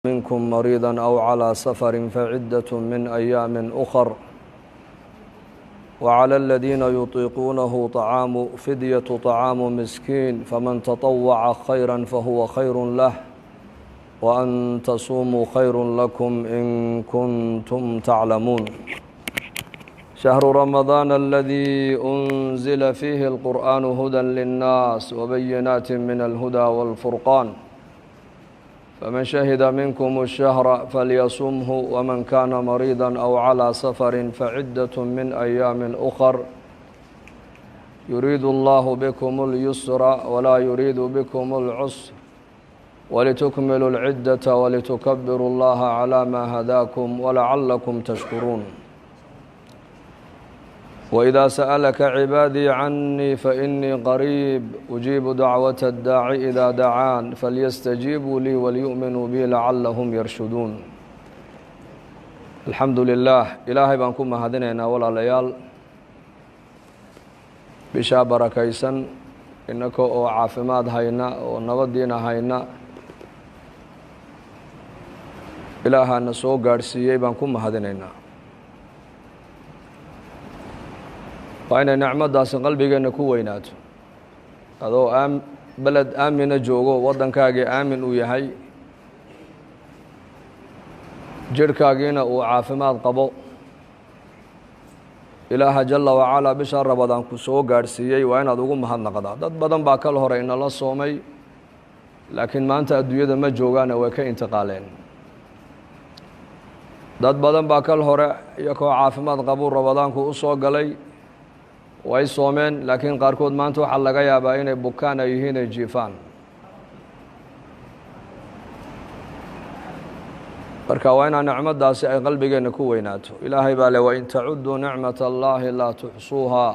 منكم مريضا أو على سفر فعدة من أيام أخر وعلى الذين يطيقونه فدية طعام مسكين فمن تطوع خيرا فهو خير له وأن تصوموا خير لكم إن كنتم تعلمون شهر رمضان الذي أنزل فيه القرآن هدى للناس وبينات من الهدى والفرقان فمن شهد منكم الشهر فليصمه ومن كان مريضا أو على سفر فعدة من أيام أخر يريد الله بكم اليسر ولا يريد بكم العسر ولتكملوا العدة ولتكبروا الله على ما هداكم ولعلكم تشكرون وإذا سألك عبادي عني فإني قريب أجيب دعوة الداعي إذا دعان فليستجيبوا لي وليؤمنوا بي لعلهم يرشدون الحمد لله إلهي بانكم مهدنينا ولا ليال بشا بركيسن إنك أو عافماد هينا ونبدينا هينا إلهي نسو قارسيي بانكم مهدنينا waa inay nicmadaasi qalbigeena ku weynaato adoo beled aamina joogo waddankaagii aamin uu yahay jirhkaagiina uu caafimaad qabo ilaaha jalla wacalaa bisha rabadaan ku soo gaadhsiiyey waa inaad ugu mahadnaqdaa dad badan baa kal hore inala soomay laakiin maanta adduunyada ma joogaana way ka intiqaaleen dad badan baa kal hore iyagoo caafimaad qabuu rabadaanku u soo galay way soomeen laakiin qaarkood maanta waxaa laga yaabaa inay bukaan ay yihiin ay jiifaan marka waa inaa nicmadaasi ay qalbigeena ku weynaato ilaahay baa le wain tacuduu nicmat allaahi laa tuxsuuhaa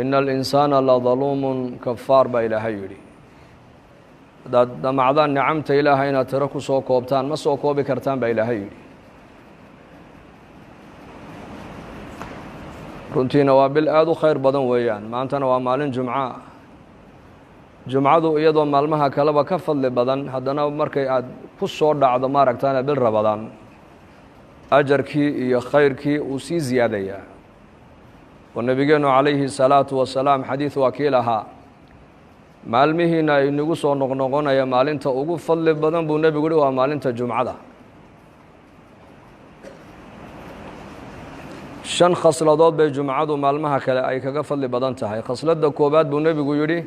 ina alinsaana ladaluumun kafaar baa ilaahay yidhi haddaad damacdaan nicamta ilaahay inaad tiro ku soo koobtaan ma soo koobi kartaan baa ilaahay yidhi runtiina waa bil aada u khayr badan weeyaan maantana waa maalin jumca jumcadu iyadoo maalmaha kaleba ka fadli badan haddana markay aad ku soo dhacdo maaragtaana bil rabadaan ajarkii iyo khayrkii uu sii ziyaadayaa oo nebigeennu calayhi salaatu wasalaam xadiid waa kii lahaa maalmihiina inagu soo noqnoqonaya maalinta ugu fadli badan buu nebigu yihi waa maalinta jumcada shan khasladood bay jumcadu maalmaha kale ay kaga fadli badan tahay khasladda koowaad buu nebigu yidhi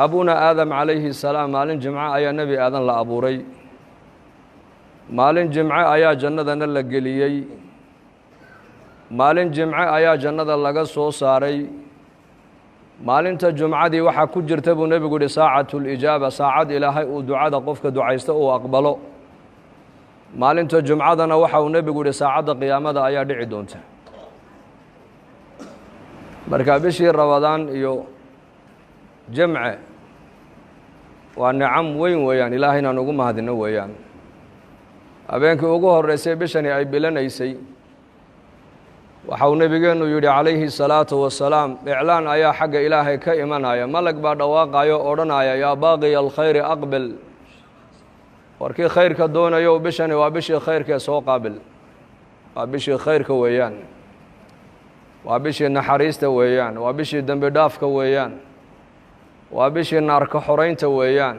abuna aadam calayhi salaam maalin jimco ayaa nebi aadan la abuuray maalin jimce ayaa jannadana la geliyey maalin jimce ayaa jannada laga soo saaray maalinta jumcadii waxaa ku jirta buu nebigu yihi saacatulijaaba saacad ilaahay uu ducada qofka ducaysta uu aqbalo maalinta jumcadana waxa uu nebigu yihi saacadda qiyaamada ayaa dhici doonta marka bishii rabadaan iyo jamce waa nicam weyn weeyaan ilaahay inaan ugu mahadino weeyaan habeenkii ugu horeysay bishani ay bilanaysay waxa uu nebigeennu yidhi calayhi salaatu wasalaam iclaan ayaa xagga ilaahay ka imanaya malag baa dhawaaqayo odhanaya yaa baaqiya alkhayri aqbil warkii khayrka doonayo bishani waa bishii khayrkee soo qaabil waa bishii khayrka weeyaan waa bishii naxariista weeyaan waa bishii dembi dhaafka weeyaan waa bishii naarka xoraynta weeyaan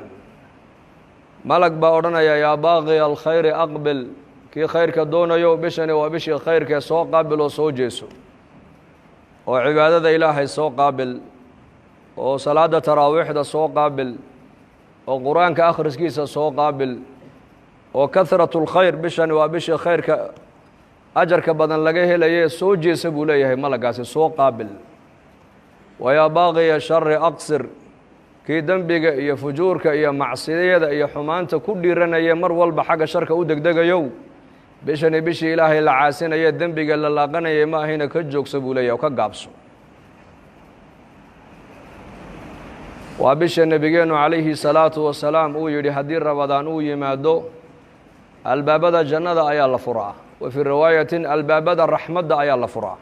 malag baa odhanaya yaa baaqiya alkhayri aqbil kii khayrka doonayo bishani waa bishii khayrkee soo qaabil oo soo jeeso oo cibaadada ilaahay soo qaabil oo salaada taraawiixda soo qaabil oo qur-aanka akhriskiisa soo qaabil oo kahratu lkhayr bishani waa bishii khayrka ajarka badan laga helaye soo jeesa buu leeyahay malagaasi soo qaabil wayaa baaqiya shari aqsir kii dembiga iyo fujuurka iyo macsiyada iyo xumaanta ku dhiiranaya mar walba xagga sharka u degdegayow bishani bishii ilaahay la caasinaye dembiga la laaqanayay ma ahayna ka joogsa buu leeyahay oo ka gaabso waa bisha nebigeennu calayhi salaatu wasalaam uu yidhi haddii rabadaan uu yimaado albaabada jannada ayaa la furaa wa fii riwaayatin albaabada raxmadda ayaa la furaa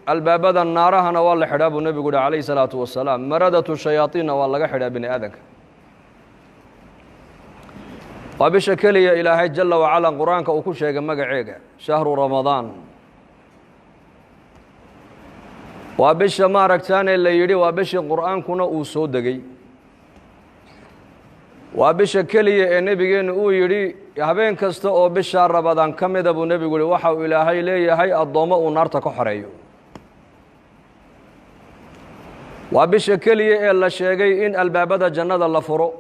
albaabada naarahana waa la xidhaa buu nebigu yihi calayhi salaatu wasalaam maradatu shayaaiinna waa laga xidhaa bini aadanka وبش كلية إلهي جل وعلا قرآنك وكل شيء مقعيق شهر رمضان وبش ما ركتان اللي يري وبش القرآن كنا وصودقي وبش كلية النبي نقول يري هبين كسته أو بش رمضان كم يدبو النبي يقول وحو إلهي لي هاي الضوء ونار تكحريو وبش كلية إلا شيء إن الباب جنة الله فرو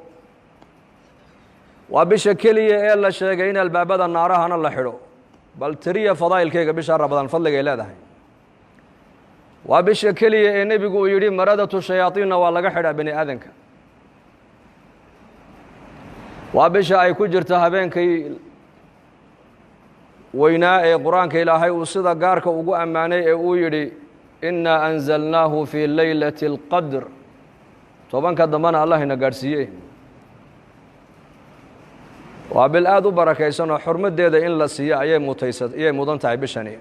وبش كلية إلا شيء إن الباب النار هنا الله حلو بل تري فضائل كيك بش رمضان فضل إلى ده وبش كلية النبي يقول يري مردة الشياطين ولا جحد بني آذنك وبش أي كجر تهبين كي ويناء قرآن كإلهي وصدا جارك وجو أماني ويري إنا أنزلناه في ليلة القدر طبعا كدمان الله نقارسيه وبالآذو بركة سنة حرمة ديدا إن لا سيا أيه متيسد أيه مدن تعبشني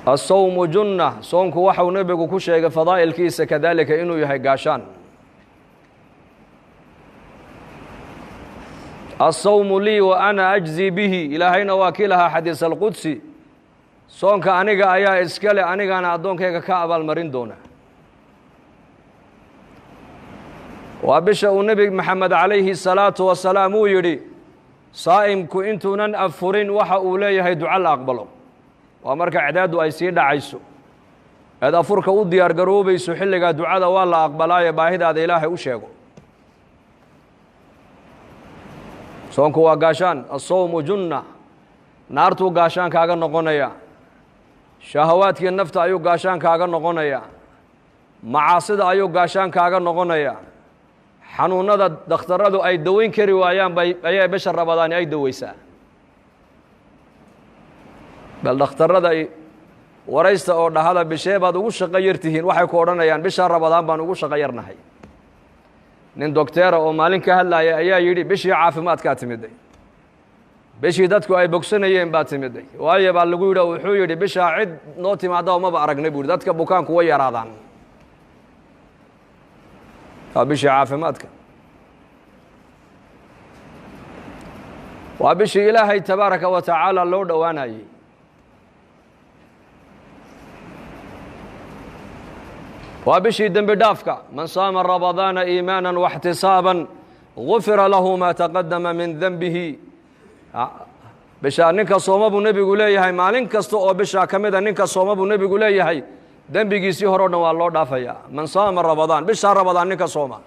الصوم جنة صومك وحو نبيك كل شيء فضائل كيس كذلك إنه يهي قاشان الصوم لي وأنا أجزي به إلهينا واكلها حديث القدسي صومك أنيقا أيا إسكالي أنيقا أنا أدونك كعب المرين دونه وبشأ النبي محمد عليه الصلاة والسلام يري صائمك إنتنا أفرين وحا أوليه دعاء أقبله ومرك عداد أي سيد عيسو هذا فرك ودي أرجروبي سحلك دعاء والله أقبلاي باهد هذا إلهي وشيء صومك وقاشان الصوم جنة نارتو قاشان كاغا نقونيا شهواتك النفط أيو قاشان كاغا نقونيا معاصد أيو قاشان كاغا نقونيا xanuunada dhakhtaradu ay daweyn kari waayaan ayay bishar Ramadaan ay daweysaa bal dhakhtarada ay waraysta oo dhahada bishee baad ugu shaqo yartihiin waxay ku oranayaan bishar Ramadaan baan ugu shaqo yarnahay nin doctor oo maalin ka hadlaya ayaa yiri bishii caafimaadka timiday bishii dadku ay bogsanayeen baa timiday waayo baa lagu yiri wuxuu yiri bisha cid noo timaado ma ba aragnay buu dadka bukaanku way yaraadaan وبشي عافماتك وبشي إلهي تبارك وتعالى لو دواناي وبشي دنب دافك من صام رمضان إيمانا واحتسابا غفر له ما تقدم من ذنبه بشا نينكا صوم ابو نبي غلي هي مالين كاستو او بشا كميدا نينكا صوم ابو نبي غلي هي دنبيgiisii hore oo dhan waa loo dhaafaya man saama ramadaan bisha ramadaan ninka sooma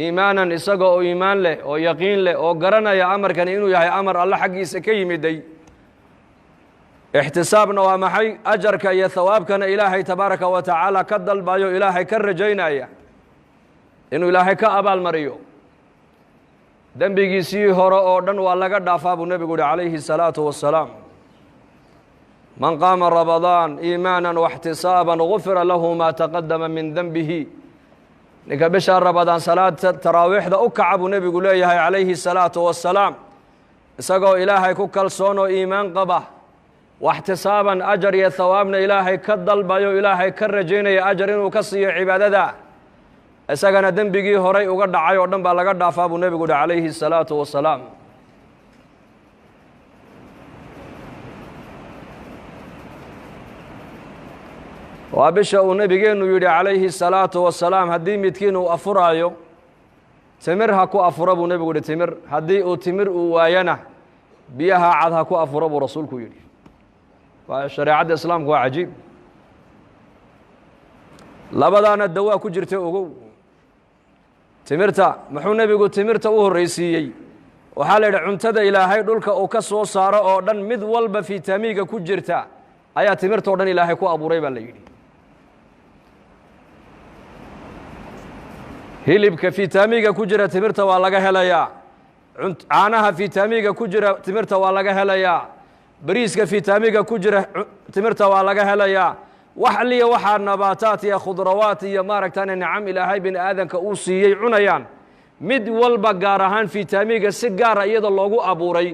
iimaanan isaga oo iimaan leh oo yaqiin leh oo garanaya amarkan inuu yahay amar Allah xaqiisa ka yimiday ihtisaabna waa maxay ajarka iyo thawaabkana ilaahay tabaaraka wa taala ka dalbayo ilaahay ka rajaynaya inuu ilaahay ka abaal mariyo dambigiisii hore oo dhan waa laga dhaafaa buu nabigu alayhi salaatu wassalaam من قام رمضان إيمانا واحتسابا غفر له ما تقدم من ذنبه نك بشهر رمضان صلاة تراويح ذا أكعب نبي قليه عليه الصلاة والسلام سقوا إلهي كل صون إيمان قبه واحتسابا أجر يثوابنا إلهي كدل بيو إلهي كرجين أجر وكسي عبادة سقنا ذنبه هري وقد عيو ذنب على قد عفاب نبي قل عليه الصلاة والسلام وابشا ونبينا يري عليه الصلاة والسلام هدي متكين وأفرايو تمرها كو أفرب ونبي يقول تمر هدي وتمر ويانا بيها عادها كو أفرب ورسولك يري وشريعة الإسلام هو عجيب لبدانا الدواء كجرته وقو تمرتا محو نبي يقول تمرتا وهو الرئيسي وحال عنتدى إلى هاي دولك أو كسو صار أو دن مذ والب في تميغا كجرتا أيا تمرتا ودن إلى هاي كو أبو ريبا ليري hilibka fitamiga ku jira timirta waa laga helayaa caanaha fitamiga ku jira timirta waa laga helayaa bariiska fitamiga ku jira timirta waa laga helayaa wax liya waxa nabaataat iyo khudrawaat iyo maaragtaan nicam ilaahay bin aadanka uu siiyay cunayaan mid walba gaar ahaan fitamiga si gaar ah iyada loogu abuuray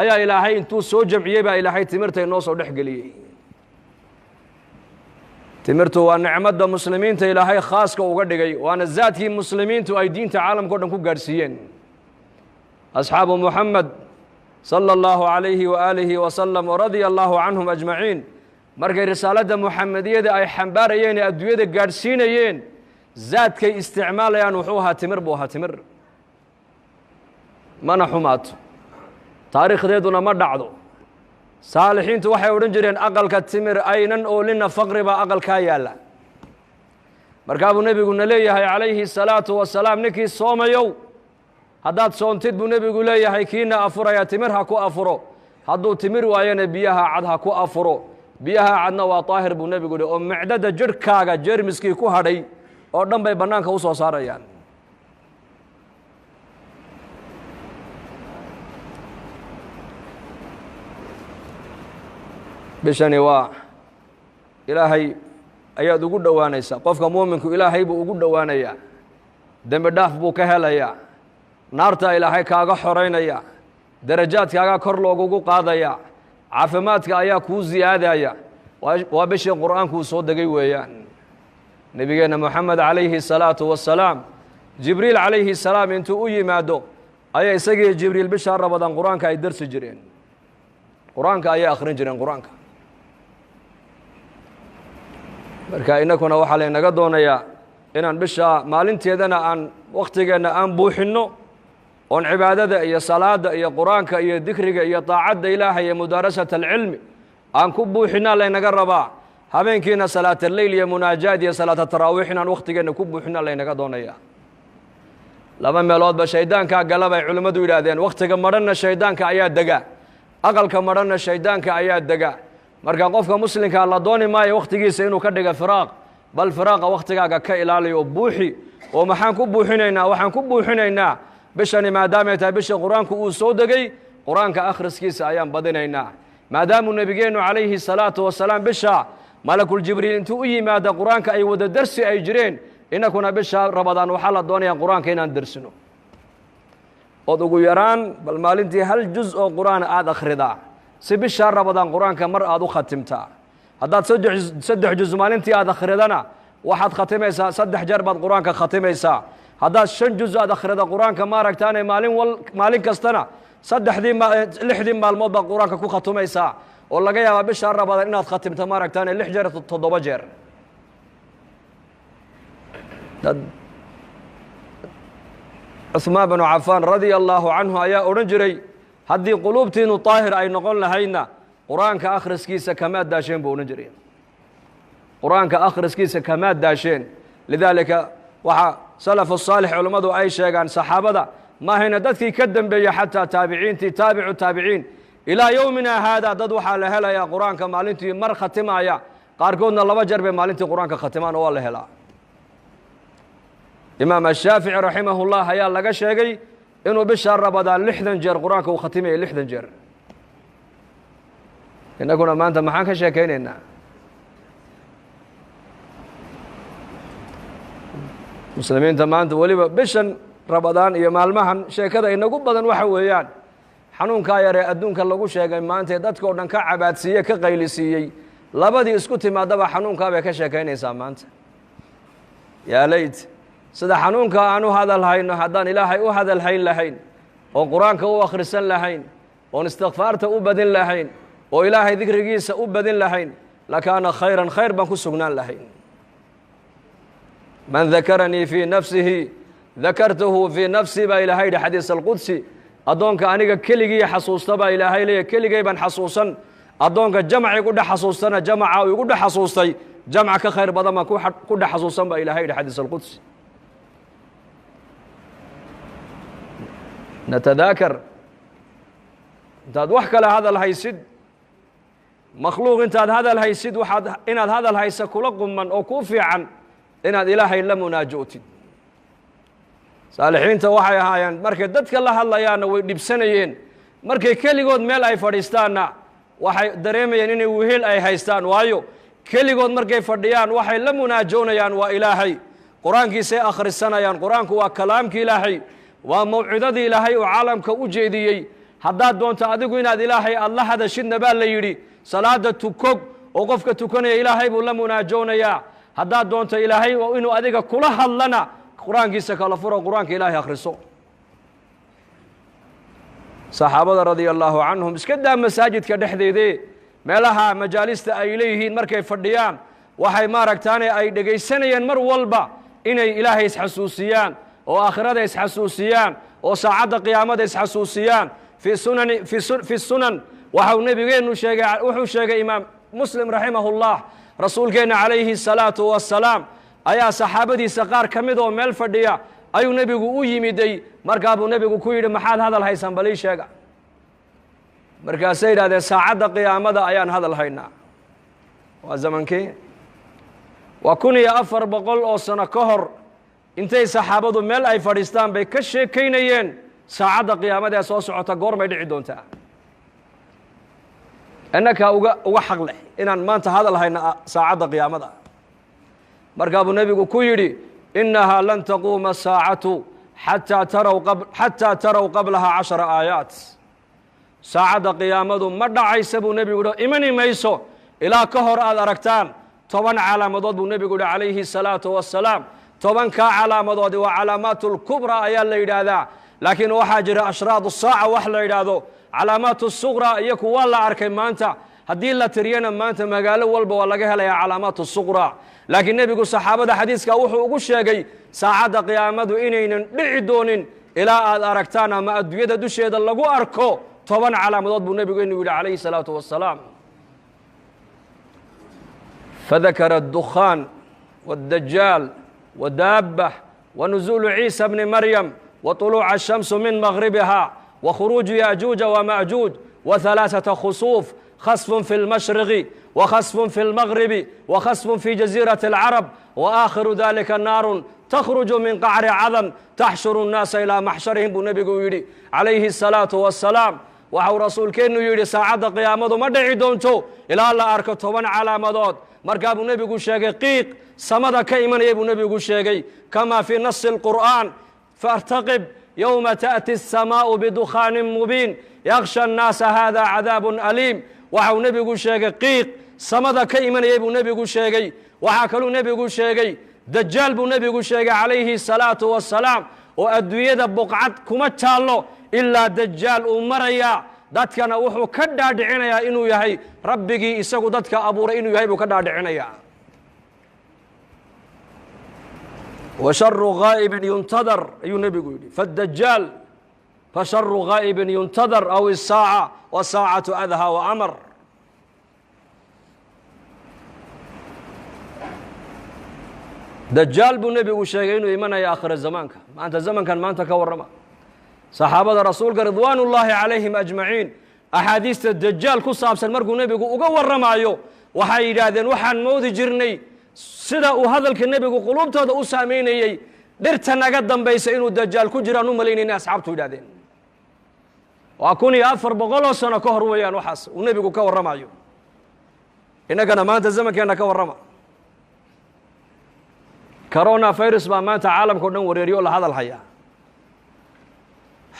ayaa ilaahay intuu soo jamciyay baa ilaahay timirta inoo soo dhex galiyay timirtu waa nicmadda muslimiinta ilaahay khaaska uga dhigay waana zaadkii muslimiintu ay diinta caalamka o dhan ku gaadhsiiyeen asxaabu muxamed sala allahu calayhi waaalihi wasalam waradia allahu canhum ajmaciin markay risaaladda muxamediyada ay xambaarayeen ee adduunyada gaadhsiinayeen zaadkay isticmaalayaan wuxuu ahaa timir buu ahaa timir mana xumaato taariikhdeeduna ma dhacdo saalixiintu waxay odhan jireen aqalka timir aynan oolina faqri baa aqalkaa yaalla markaa buu nebiguna leeyahay calayhi salaatu wasalaam ninkii soomayow haddaad soontid buu nebigu leeyahay kiina afuraya timir ha ku afuro hadduu timir waayana biyaha cad ha ku afuro biyaha cadna waa daahir buu nebigu yihi oo micdada jidhkaaga jeermiskii ku hadhay oo dhan bay bannaanka u soo saarayaan bishani waa ilaahay ayaad ugu dhowaanaysaa qofka muuminku ilaahay buu ugu dhowaanayaa dembi dhaaf buu ka helayaa naarta ilaahay kaaga xoraynaya darajaadkaagaa kor loogugu qaadaya caafimaadka ayaa kuu ziyaadaya waa bishii qur'aankuu soo degay weeyaan nebigeenna moxamed calayhi salaatu wasalaam jibriil calayhi salaam intuu u yimaado ayaa isagii jibriil bishaa rabadaan qur-aanka ay darsi jireen qur-aanka ayay akhrin jireen qur-aanka marka innakuna waxaa laynaga doonayaa inaan bishaa maalinteedana aan wakhtigeenna aan buuxinno oon cibaadada iyo salaada iyo qur-aanka iyo dikriga iyo daacadda ilaahay iyo mudaarasata alcilmi aan ku buuxinaa laynaga rabaa habeenkiina salaataleyl iyo munaajaad iyo salaata taraawiix inaan wakhtigeenna ku buuxinaa laynaga doonayaa laba meeloodba shayddaankaa gala bay culimmadu yidhaahdeen wakhtiga madhanna shayddaanka ayaa dega aqalka madhanna shayddaanka ayaa dega marka qofka muslimkaa la dooni maayo wakhtigiisa inuu ka dhiga firaaq bal firaaqa wakhtigaaga ka ilaaliyo oo buuxi oo maxaan ku buuxinaynaa waxaan ku buuxinaynaa bishani maadaamay tahay bisha qur-aanku uu soo degay qur-aanka akhriskiisa ayaan badinaynaa maadaamuu nebigeennu calayhi salaatu wasalaam bisha malakuljibriil intuu u yimaada qur-aanka ay wada darsi ay jireen innakuna bisha rabadaan waxaa la doonayaa qur-aanka inaan darsino ood ugu yaraan bal maalintii hal juz oo qur-aan aada akhridaa si bishaa rabadaan qur-aanka mar aada u khatimtaa haddaad saddex juz maalintii aada akhridana waxaad khatimaysaa 3 jeer baad qur-aanka khatimaysaa haddaad 5 juz aad akhrida qur-aanka maaragtaane maalin kastana 6 maalmood baad qur-aanka ku khatumaysaa oo laga yaabaa bishaa rabadaan inaad khatimto maaragtaane 6 jeer 7 jeer cuثmaan binu cafaan radia allaahu canhu ayaa odhan jiray haddii quluubtiinu daahir ay noqon lahaydna qur-aanka akhriskiisa kamaad daasheen buu odhan jiray qur-aanka akhriskiisa kamaad daasheen lidaalika waxaa salafu saalix culammadu ay sheegaan saxaabada maahayna dadkii ka dembeeyey xataa taabiciintii taabicu taabiciin ilaa yowmina haada dad waxaa la helayaa qur-aanka maalintii mar khatimaaya qaarkoodna 2 jeer bay maalintii qur-aanka khatimaan oo waa la helaa imaam ashaafici raximahullah ayaa laga sheegay inuu bishaa rabadaan 60 jeer qur-aanka uu khatimayay 60 jeer innaguna maanta maxaan ka sheekaynaynaa muslimiinta maanta weliba bishan rabadaan iyo maalmahan sheekada inagu badan waxa weeyaan xanuunkaa yaree adduunka lagu sheegay maanta dadka o dhan ka cabaadsiiye ka qaylisiiyey labadii isku timaadaba xanuunkaa bay ka sheekaynaysaa maanta yaa leyt sida xanuunka aan u hadal hayno haddaan ilaahay u hadal hayn lahayn oon qur-aanka u akhrisan lahayn oon istikfaarta u badin lahayn oo ilaahay dikrigiisa u badin lahayn lakaana khayran khayr baan ku sugnaan lahayn man dakaranii fii nafsihi dakartuhu fii nafsii baa ilaahay yidhi xadiis alqudsi addoonka aniga keligii xasuusta baa ilaahay leeya keligay baan xasuusan addoonka jamc igu dhex xasuustana jamaca uu igu dhex xasuustay jamc ka khayr badan baan ku dhex xasuusan baa ilaahay yidhi xadiis alqudsi natadaakar intaad wax kale hadal haysid makhluuq intaad hadal haysid waxaad inaad hadal haysa kula quman oo kuu fiican inaad ilaahay la munaajootid saalixiinta waxay ahaayeen markay dadka la hadlayaanna way dhibsanayeen markay keligood meel ay fadhiistaanna waxay dareemayeen inay wehel ay haystaan waayo keligood markay fadhiyaan waxay la munaajoonayaan waa ilaahay qur-aankiisay akhrisanayaan qur-aanku waa kalaamki ilaahay waa mawcidadii ilaahay uu caalamka u jeediyey haddaad doonto adigu inaad ilaahay aad la hadashidna baa la yidhi salaada tukog وقفك تكني إلهي بولمنا جونيا هذا دونت إلهي وإنه أذيك كلها لنا قرآن كيسك على فرق قرآن كإلهي أخرسه صحابة رضي الله عنهم اسكدا مساجد كدحدي ذي ملها مجالس أيليهين مركي فرديان وحي ماركتاني أي دقيسانيا مر والبا إني إلهي يسحسوسيان وآخرة يسحسوسيان وساعد قيامة يسحسوسيان في السنن وحو نبيين وحو شيغ إمام مسلم رحمه الله رسول كان عليه الصلاة والسلام أيا صحابتي سقار كمدو ميل فرديا أيو نبيغو يميدي مركابو نبيغو كويد محال هذا الهيسان بلي شيغ مركا سيد هذا ساعد قيامة أيان هذا الهينا وزمن كي وكوني أفر بقول أو سنة كهر intay saxaabadu meel ay fadhiistaan bay ka sheekaynayeen saacada qiyaamada soo socota goor may dhici doontaa annaka uga xaq leh inaan maanta hadal hayna saacada qiyaamada marka abu nabigu ku yiri innaha lan taquma saa'atu hatta taraw qablaha 10 aayat saacada qiyaamadu ma dhacaysa buu nabigu imani mayso ilaa ka hor aad aragtaan 10 calaamadood buu nabigu calayhi salaatu wassalaam طبعاً كعلامات وعلامات الكبرى أيها اللي هذا لكن وحاجر أشراط الساعة وحلا هذا علامات الصغرى يكون والله أركي ما أنت هدي لا ترينا ما أنت ما قالوا والب ولا جهل يا علامات الصغرى لكن النبي يقول صحابة حديث كأوح وقش يجي ساعة قيامة إنين بعدون إلى أركتانا ما أدوية دوشة الله جو أركو طبعاً علامات النبي يقول عليه الصلاة والسلام فذكر الدخان والدجال ودابة ونزول عيسى ابن مريم وطلوع الشمس من مغربها وخروج يأجوج ومأجوج وثلاثة خسوف خسف في المشرق وخسف في المغرب وخسف في جزيرة العرب وآخر ذلك النار تخرج من قعر عظم تحشر الناس إلى محشرهم بالنبي يري عليه الصلاة والسلام وحو رسول كأنه يري ساعة قيامة مدعي دونتو إلى الله أركتهم على مدود مركب النبي يقول شقيق سمد كيمن يبو النبي يقول شيء كما في نص القرآن فارتقب يوم تأتي السماء بدخان مبين يغشى الناس هذا عذاب أليم وحو النبي يقول شقيق سمد كيمن يبو النبي يقول شيء وحكلوا النبي يقول شيء دجال بو النبي يقول شيء عليه الصلاة والسلام وأدوية بقعد كما تشالو إلا دجال أمريا dadkana wuxuu ka dhaadhicinayaa inuu yahay rabbigii isagu dadka abuuray inuu yahay buu ka dhaadhicinayaa وشر غائب ينتظر أي نبي يقول فالدجال فشر غائب ينتظر أو الساعة والساعة أدهى وأمر دجال بو نبي وشيغين إيمانا يا آخر الزمان ما أنت الزمن كان ما أنت كورما صحابة رسول رضوان الله عليهم أجمعين أحاديث الدجال كصاب سلمرقو نبي وقور رمايو وحيدادن وحن موت جرني سدا وهذا النبي قلوب هذا أساميني درتنا قدام بيس إنه الدجال كجرا نملين الناس عبتوا دادين وأكوني أفر بقولوا سنة كهر ويان وحس ونبي كور رمايو إنك أنا ما أنت الزمن كأنك كور رما كورونا فيروس ما أنت عالم كنا وريريو لهذا الحياة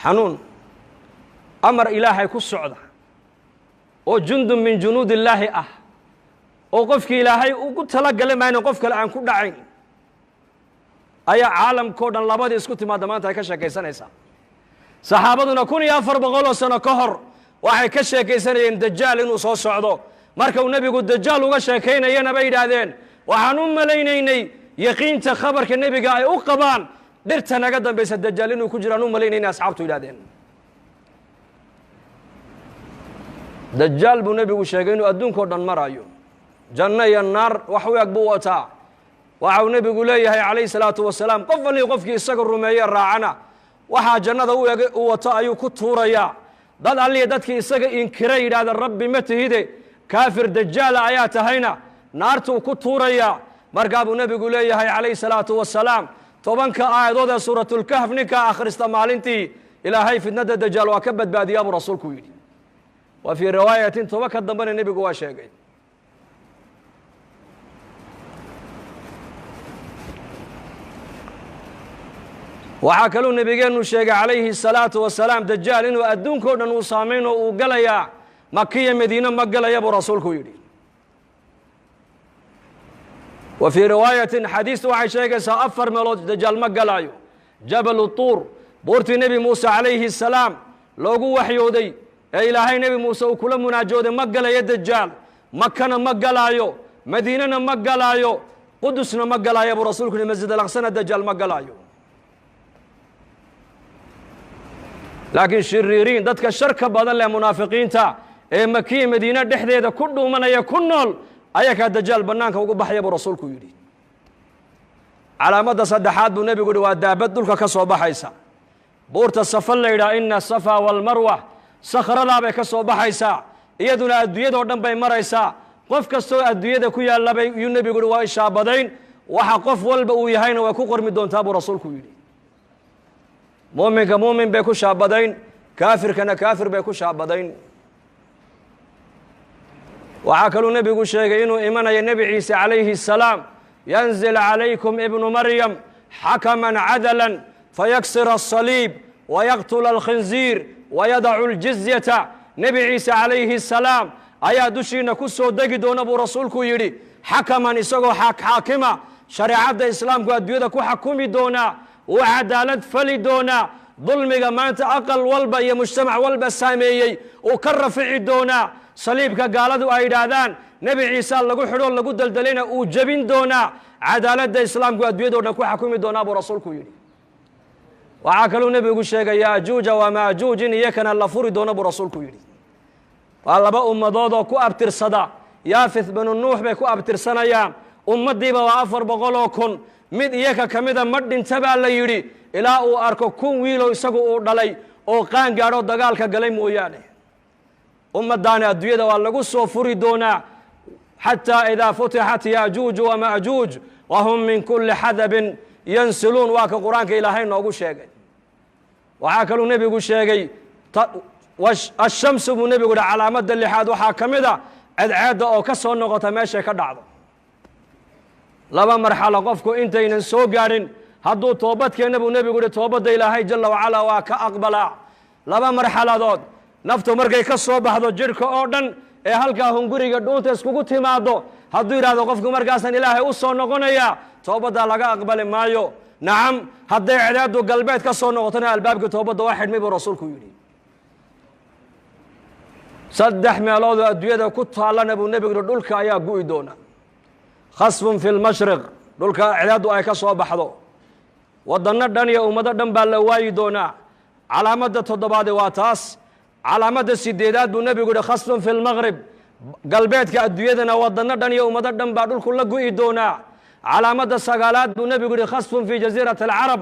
حنون أمر إلهي كالسعودة وجند من جنود الله وقفك إلهي وقلت لك لما أنا قفك الآن كل عين أي عالم كودن لابد يسكت ما دمانت هاي كشة كيسان إسا صحابتنا كون يافر بغلو سنة كهر وحي كشة كيسان دجال إنو صوت سعودو مركو النبي قد دجال وغشة كينا ينا بيد هذين وحنون ملينيني يقين تخبر كالنبي قاي وقبان درتنا قدام بيس الدجال إنو كجرانون ملينيني أصحابتو إلى دجال بو نبي وشيغينو أدون كودن مرايو جنة النار وحويك بوتا وحو نبي قوليه عليه الصلاة والسلام قفل يقفك السقر الرمية الراعنا وحا جنة وتا أيو كتوريا ضل علي دادك السقر إنكري هذا الرب متهيدي كافر دجال آيات هينا نارتو كتوريا مرقابو نبي قوليه عليه الصلاة والسلام طبعا كآيات سورة الكهف نكا آخر استمالنتي إلى هاي في الندى الدجال وكبت بادياب رسولك ويدي وفي رواية توكد ضمن النبي قوى شيء وحكلوا النبي إنه شيء عليه الصلاة والسلام دجال إنه أدون كودن وصامين وقليا مكية مدينة مقليا برسولك يدي وفي رواية حديث waxay sheegaysaa afar meelood dajaal ma galayo jabal tuur boortii nabi Muuse alayhi salaam loogu waxyooday ee ilaahay nabi Muuse uu kula munaajooday ma galayo dajaal makkana ma galayo madiinana ma galayo qudusna ma galayo bu rasuulku masjid al-aqsa dajaal ma galayo laakiin shiriiriin dadka sharka badan leh munaafiqiinta ee Makkiya Madiina dhexdeeda ku dhuumanaya ku nool ayaka dajaal banaanka ugu baxaya bu rasuulku yiri calaamada saddexaad buu nabigu yiri waa daabad dhulka ka soo baxaysa buurta Safa la yiraahdo inna Safa wal Marwa sakhrada bay ka soo baxaysa iyaduna adduunyada oo dhan bay maraysaa qof kastoo adduunyada ku yaala bay uu nabigu yiri waa ishaabadayn waxa qof walba uu yahayna waa ku qormi doontaa bu rasuulku yiri muuminka muumin bay ku shaabadayn kaafirkana kaafir bay ku shaabadayn waxaa kaloo nabigu sheegay inuu imanayo nabi ciise calayhi salaam yanzil calaykum ibnu maryam xakaman cadalan fayaksira asaliib wayaqtula alkhinziir wayadacu aljizyata nabi ciise calayhi salaam ayaa dushiina ku soo degi doona buu rasuulku yidhi xakaman isagoo xaakima shareecadda islaamku adduunyada ku xakumi doonaa uu cadaalad fali doonaa dulmiga maanta aqal walba iyo mujtamac walba saameeyey uu ka rafici doonaa saliibka gaaladu ay yidhaahdaan nabi ciise lagu xidho lagu daldalayna uu jebin doonaa cadaaladda islaamku adduunyada oo dhan ku xakumi doonaa buu rasuulku yidhi waxaa kaluu nebigu sheegay yaajuuja wamaajuuj in iyakana la furi doono buu rasuulku yidhi waa laba ummadood oo ku abtirsada yaafith binu nuux bay ku abtirsanayaan ummaddiiba waa 400,000 mid iyaka ka mida ma dhinta baa la yidhi ilaa uu arko 1 wiiloo isagu uu dhalay oo qaan gaadho dagaalka galay mooyaane ummaddaani adduunyada waa lagu soo furi doonaa xataa idaa futixat yaajuuj wamaajuuj wahum min kulli xadabin yansiluun waa ka qur-aanka ilaahay noogu sheegay waxaa kaluu nebigu sheegay ashamsu buu nebigu yidhi calaamadda lixaad waxaa ka mid a cadceedda oo ka soo noqota meeshay ka dhacdo laba marxalo qofku intaynan soo gaadhin hadduu toobadkeenna buu nebigu yidhi toobadda ilaahay jalla wacalaa waa ka aqbalaa laba marxaladood naftu markay ka soo baxdo jidhka oo dhan ee halkaa hunguriga dhuunta iskugu timaado hadduu yidhaahdo qofku markaasan ilaahay u soo noqonaya toobaddaa laga aqbali maayo nacam hadday cadceeddu galbeed ka soo noqotona albaabkii toobadda waa xidhmay buu rasuulku yidhi saddex meeloodoo adduunyada ku taallana buu nebigu yidhi dhulka ayaa gu'i doona khasfun fi lmashriq dhulka cadceeddu ay ka soo baxdo waddanno dhan iyo ummado dhan baa la waayi doonaa calaamadda toddobaade waa taas calaamadda sideedaad buu nebigu yidhi khasfun fi lmaqrib galbeedka adduunyadana waddanno dhan iyo ummado dhan baa dhulku la gu'i doonaa calaamadda sagaalaad buu nebigu yidhi khasfun fi jasiirati alcarab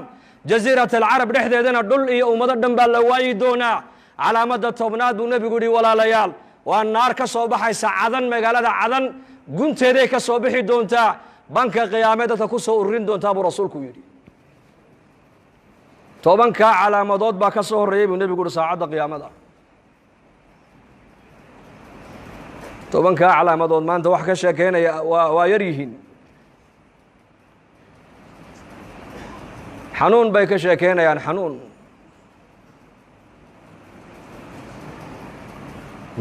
jasiirati alcarab dhexdeedana dhul iyo ummado dhan baa la waayi doonaa calaamadda tobnaad buu nebigu yidhi walaalayaal waa naar ka soo baxaysa cadan magaalada cadan gunteeday ka soo bixi doontaa banka qiyaame dadka ku soo ururin doontaa buu rasuulku yidhi tobankaa calaamadood baa ka soo horreeyey buu nebigu yidhi saacadda qiyaamada tobankaa calaamadood maanta wax ka sheekeynaya waa yar yihiin xanuun bay ka sheekeynayaan xanuun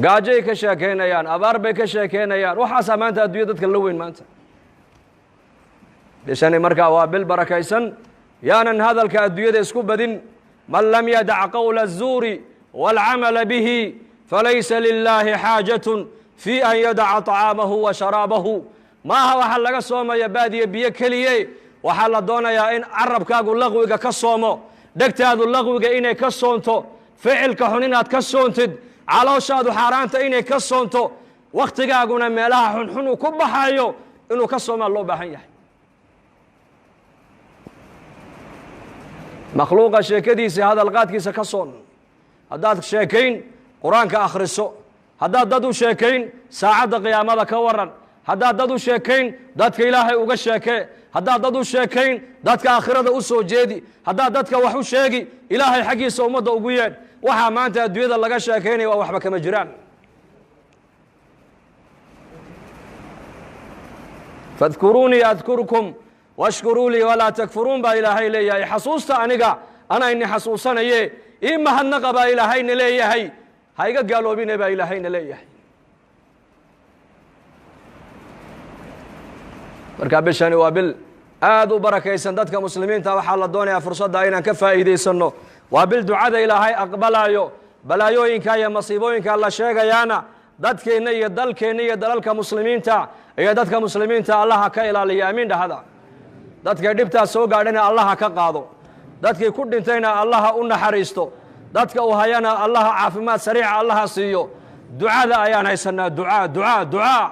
gaajay ka sheekeynayaan abaar bay ka sheekeynayaan waxaasaa maanta adduunya dadka la weyn maanta bishani markaa waa bil barakaysan yaanan hadalka adduunyada isku badin man lam yadac qowla الzuuri wاlcamala bihi falaysa lilaahi xaajatun fi an yadaca طacaamahu wa sharaabahu maaha waxaa laga soomaya baadiye biyo keliye waxaa la doonayaa in carabkaagu laqwiga ka soomo dhegtaadu laqwiga inay ka soonto ficilka xun inaad ka soontid calooshaadu xaaraanta inay ka soonto wakhtigaaguna meelaha xunxun uu ku baxayo inuu ka soomaa loo baahan yahay makhluuqa sheekadiisa hadal qaadkiisa ka soon haddaad sheekayn qur-aanka akhriso haddaad dad u sheekayn saacadda qiyaamada ka waran haddaad dad u sheekayn dadka ilaahay uga sheekee haddaad dad u sheekayn dadka aakhirada u soo jeedi haddaad dadka wax u sheegi ilaahay xaggiisa ummadda ugu yeedh waxaa maanta adduunyada laga sheekaynaya waa waxba kama jiraan fadkuruunii adkurkum washkuruu lii walaa takfuruun baa ilaahay leeyahay xasuusta aniga anaa ini xasuusanaye ii mahadnaqa baa ilaahayna leeyahay ha iga gaaloobine baa ilaahayna leeyahay marka bishani waa bil aad u barakaysan dadka muslimiinta waxaa la doonayaa fursadda inaan ka faa'iidaysanno waa bil ducada ilaahay aqbalayo balaayooyinka iyo masiibooyinka la sheegayaana dadkeenna iyo dalkeenna iyo dalalka muslimiinta iyo dadka muslimiinta allaha ka ilaaliya amiin dhahada dadkay dhibtaas soo gaadhina allaha ka qaado dadkii ku dhintayna allaha u naxariisto dadka u hayana allaha caafimaad sariica allaha siiyo ducada ayaan haysanaa ducaa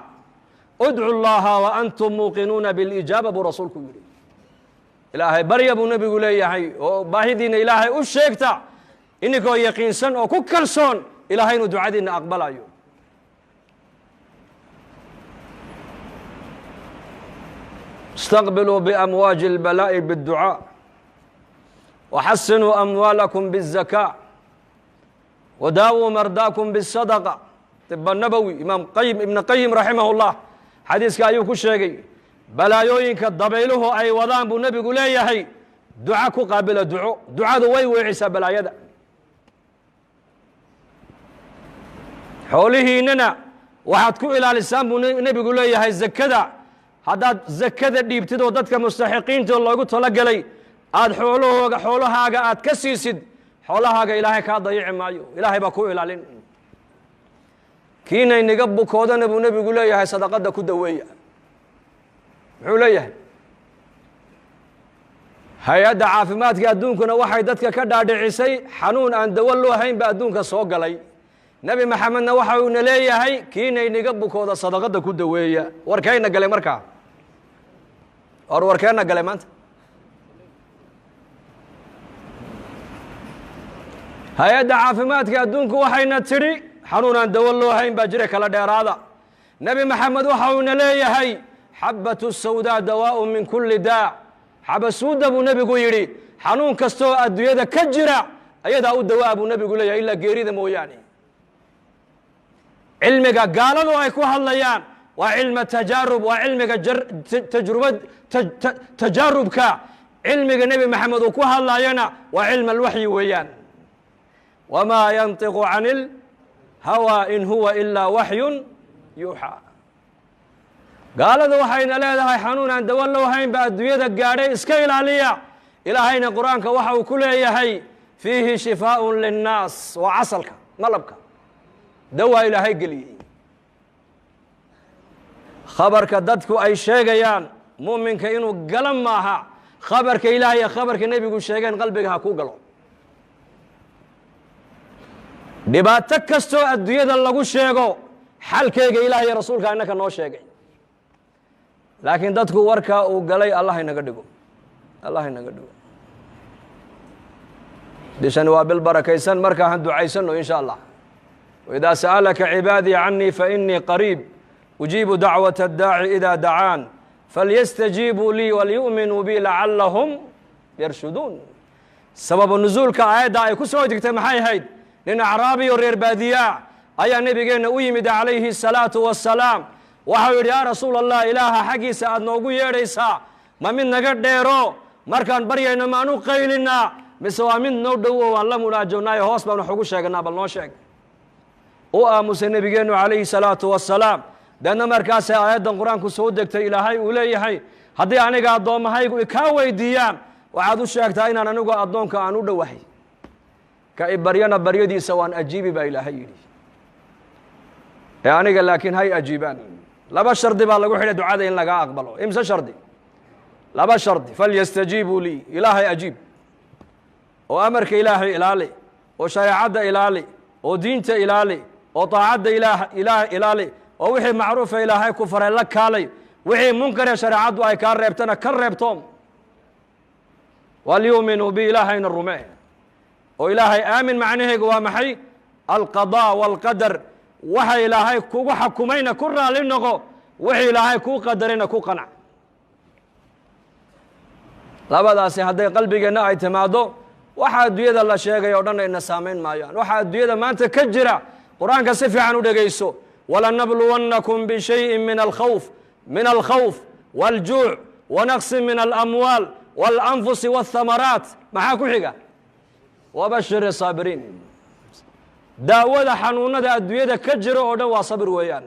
udcu llaha wa antum muuqinuuna bilijaaba buu rasuulku yidhi ilaahay barya buu nebigu leeyahay oo baahidiina ilaahay u sheegta ininkoo yaqiinsan oo ku kalsoon ilaahay inuu ducadiina aqbalayo استقبلوا بأمواج البلاء بالدعاء وحسنوا أموالكم بالزكاة وداووا مرضاكم بالصدقة طب النبوي إمام قيم ابن قيم رحمه الله حديث كأيوك الشيقي بلايوينك الضبيله أي وضان بو نبي قول يحي دعاكو قابل دعاء ذوي وعيسى بلايدا حوله إننا وحدكو إلى لسان بو نبي قول يحي الزكاة haddaad zakada dhiibtid oo dadka mustaxiqiinta loogu talagalay aad xoolahaaga aad ka siisid xoolahaaga ilaahay kaa dayici maayo ilaahay baa ku ilaalin kiina inaga bukoodana buu nebigu leeyahay sadaqada ku daweeya muxuu leeyahay hay-adda caafimaadka adduunkuna waxay dadka ka dhaadhicisay xanuun aan dawo loo hayn ba adduunka soo galay nebi maxamedna waxa uuna leeyahay kiina inaga bukooda sadaqada ku daweeya warkayna galay markaa warkeenna galay maanta hay-adda caafimaadka adduunku waxayna tidhi xanuun aan dawo loo hayn baa jira kala dheeraada nebi maxamed waxa uuna leeyahay xabatu sawdaa dawaa'un min kulli daa xabasuudda buu nebigu yidhi xanuun kastaoo adduunyada ka jira ayadaa u dawaa buu nebigu leeyahay ilaa geerida mooyaane cilmiga gaaladu ay ku hadlayaan waa cilma tajaarub waa cilmiga tajaarubka cilmiga nebi maxamed uu ku hadlayana waa cilm alwaxyi weeyaan wamaa yantiqu can ilhawaa in huwa ilaa waxyun yuuxaa gaaladu waxayna leedahay xanuun aan dawo loo hayn ba adduunyada gaadhay iska ilaaliya ilaahayna qur-aanka waxa uu ku leeyahay fiihi shifaaءun linnaas waa casalka malabka dawaa ilaahay geliyey khabarka dadku ay sheegayaan mu'minka inuu gala maaha khabarka ilaah iyo khabarka nebigu sheegeen qalbiga ha ku galo dhibaato kastoo adduunyada lagu sheego xalkeyga ilaah iyo rasuulka innaka noo sheegay laakiin dadku warkaa uu galay allah inaga dhigo bishani waa bil barakaysan markaa han ducaysano in sha allah وإذا سألك عبادي عني فإني قريب أجيب دعوة الداعي إذا دعان فليستجيبوا لي وليؤمنوا بي لعلهم يرشدون سبب النزول كآيات أي كسوة تجتمعي هيد لأن أعرابي ورير بادية أي النبي جينا ويمد عليه الصلاة والسلام وحاول يا رسول الله إله حقي سأد نوغو يريسا ما من نقر ديرو مركان برينا ما نقيلنا مسوا من نودو والله مراجونا يهوس بنا حقو شاقنا بالنو شاق u aamusay nabigeenu calayhi salaatu wasalaam deedna markaasay aayaddan qur-aanku soo degtay ilaahay uu leeyahay haddii aniga addoommahaygu ikaa weydiiyaan waxaad u sheegtaa inaan anigu addoonka aan u dhowahay ka i baryana baryadiisa waan ajiibi baa ilaahay yidhi ee aniga laakiin hay ajiibaan laba shardi baa lagu xidhay ducada in lagaa aqbalo imse shardi laba shardi falyastajiibuu lii ilaahay ajiib oo amarka ilaahay ilaali oo shareecadda ilaali oo diinta ilaali oo طaacadda ilaah ilaali oo wixii macruufa ilaahay ku faray la kaalay wixii munkare shareecaddu ay kaa reebtana ka reebtoom walyuuminuu bi ilaahayna rumee oo ilaahay aamin macnaheegu waa maxay alqadaa wاlqadar waxa ilaahay kugu xakumayna ku raali noqo wixii ilaahay kuu qadarayna ku qanac labadaasi hadday qalbigeenna ay timaado waxa adduunyada la sheegay oo dhan ayna saamayn maayaan waxa adduunyada maanta ka jira qur-aanka si fiican u dhegayso walanabluwannakum bishayin min alkhawf wاljuuc wanaqsin min alamwaal wاlanfusi wاthamaraat maxaa ku xiga wabashir saabiriin daawada xanuunada adduunyada ka jira oo dhan waa sabir weeyaan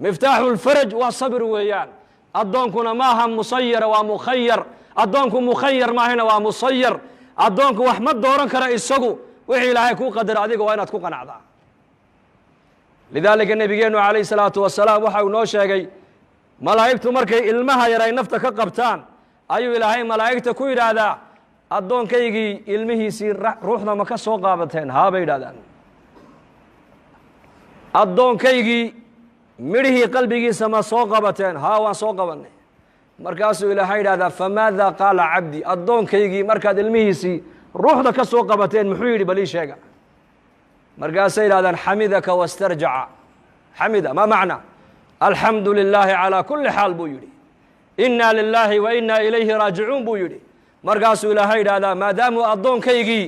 miftaaxu lfaraj waa sabir weeyaan addoonkuna maaha musayara waa mukhayar addoonku mukhayar maahayna waa musayar addoonku wax ma dooran kara isagu wixii ilaahay kuu qadara adiga waa inaad ku qanacdaa lidaalika nebigeenu calayhi salaatu wasalaam waxa uu noo sheegay malaa'igtu markay ilmaha yar ay nafta ka qabtaan ayuu ilaahay malaa'igta ku yidhaahdaa addoonkaygii ilmihiisii ruuxda ma ka soo qaabateen haa bay yidhahdaan addoonkaygii midhihii qalbigiisa ma soo qabateen haa waan soo qabanay markaasuu ilaahay yidhahdaa famaada qaala cabdi addoonkaygii markaad ilmihiisii ruuxda ka soo qabateen muxuu yidhi bal ii sheega markaasay yidhahdaan xamidaka wastarjaca xamida ma macna alxamdu lilaahi calaa kulli xaal buu yidhi inaa lilaahi wa inaa ilayhi raajicuun buu yidhi markaasuu ilaahay yidhaahdaa maadaamuu addoonkaygii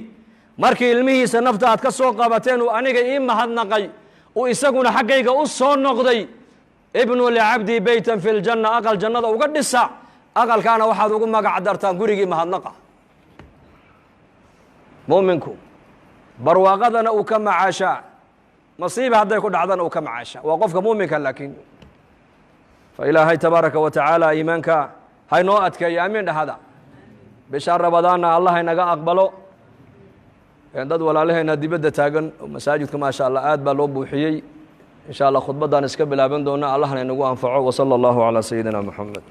markii ilmihiisa nafta aad ka soo qabateen uu aniga ii mahadnaqay uu isaguna xaggayga u soo noqday ibnuu licabdii beytan fi ljanna aqal jannada uga dhisa aqalkaana waxaad ugu magac dartaan gurigii mahadnaqa mu'minku barwaaqadana uu ka macaashaa masiiba hadday ku dhacdana uu ka macaashaa waa qofka mu'minka laakiin fa ilaahay tabaaraka wa tacaala iimaanka haynoo adkeeyo amiin dhahada bishaan rabadaanna allah haynaga aqbalo dad walaalaheena dibadda taagan masaajidka maasha allah aad baa loo buuxiyey in sha allah khudbaddaan iska bilaaban doona allahna inagu anfaco wa sala allahu calaa sayidina moxamed